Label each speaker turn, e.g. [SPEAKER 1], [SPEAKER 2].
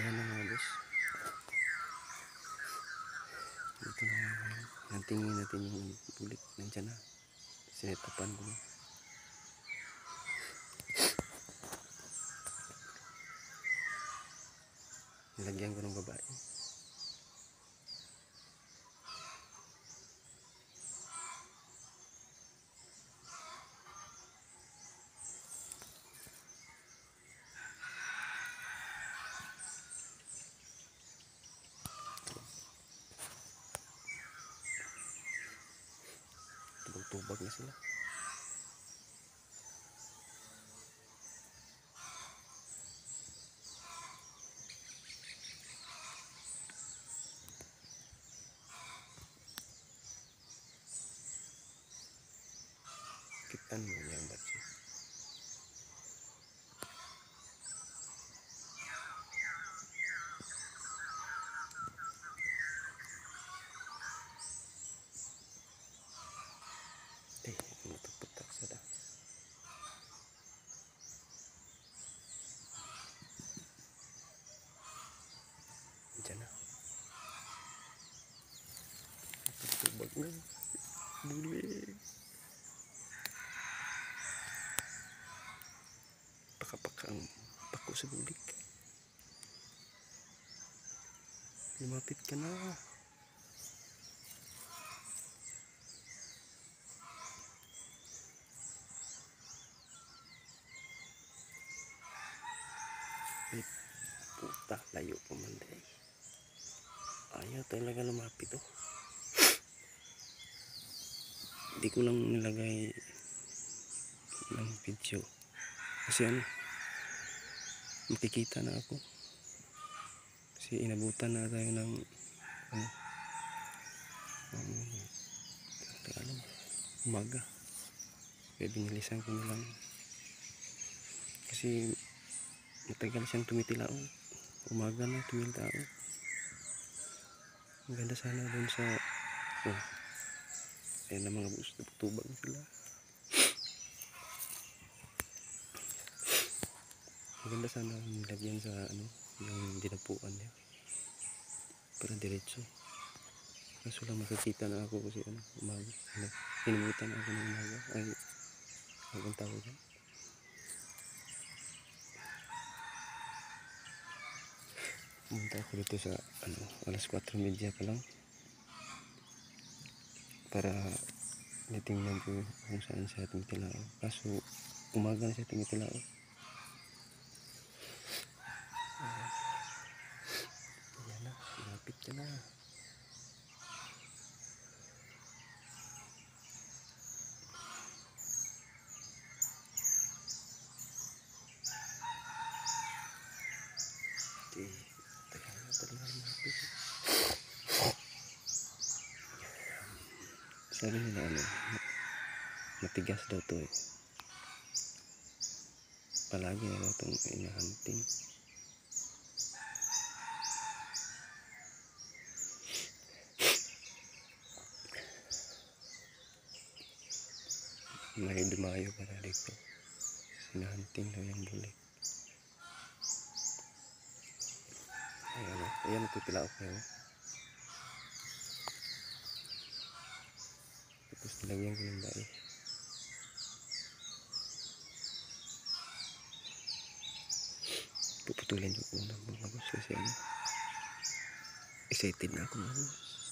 [SPEAKER 1] Ayan na mga boss. Ito na. Natingin natin yung bulik. Nandiyan na. Sinetapan ko na. Nilagyan ko ng babae. Tubag na sila. Kitan mo yung batsi. Matuputak sa da. Diyan na. Tubag na. Bulig. Pakapakang pako sa bulig. Lumapit ka na. Ay, puta, layo pa man day. Ayaw talaga lumapit oh. Hindi ko lang nilagay ng video kasi ano, makikita na ako kasi inabutan na tayo ng umaga, kaya binilisan ko na lang kasi matagal siyang tumitilao. Umaga na tumitilao. Ang ganda sana dun sa ayan na mga bus, tubag na sila. Maganda sana nilagyan sa ano, yung dinapuan niya para diretso. Kaso lang makikita na ako kasi ano, umaga. Hinimutan ako ng umaga. Ay, ang tawag yan. Pumunta ako dito sa ano, alas 4:30 pa lang para nitingnan ko kung saan siya tumitilao. Kaso umaga na siya tumitilao. Ayan na, lapit ka na. Okay, tagal na talaga lumapit. Sabi nila ano, matigas daw to eh. Palagi na daw itong inahanting. May dumayo para dito. Sinahanting daw yung bulik. Ayan o, ayan natutila ako yun. Tapos nilagyan ko ng bae. Puputulin yung unang mga boss kasi ano, excited na ako mga boss.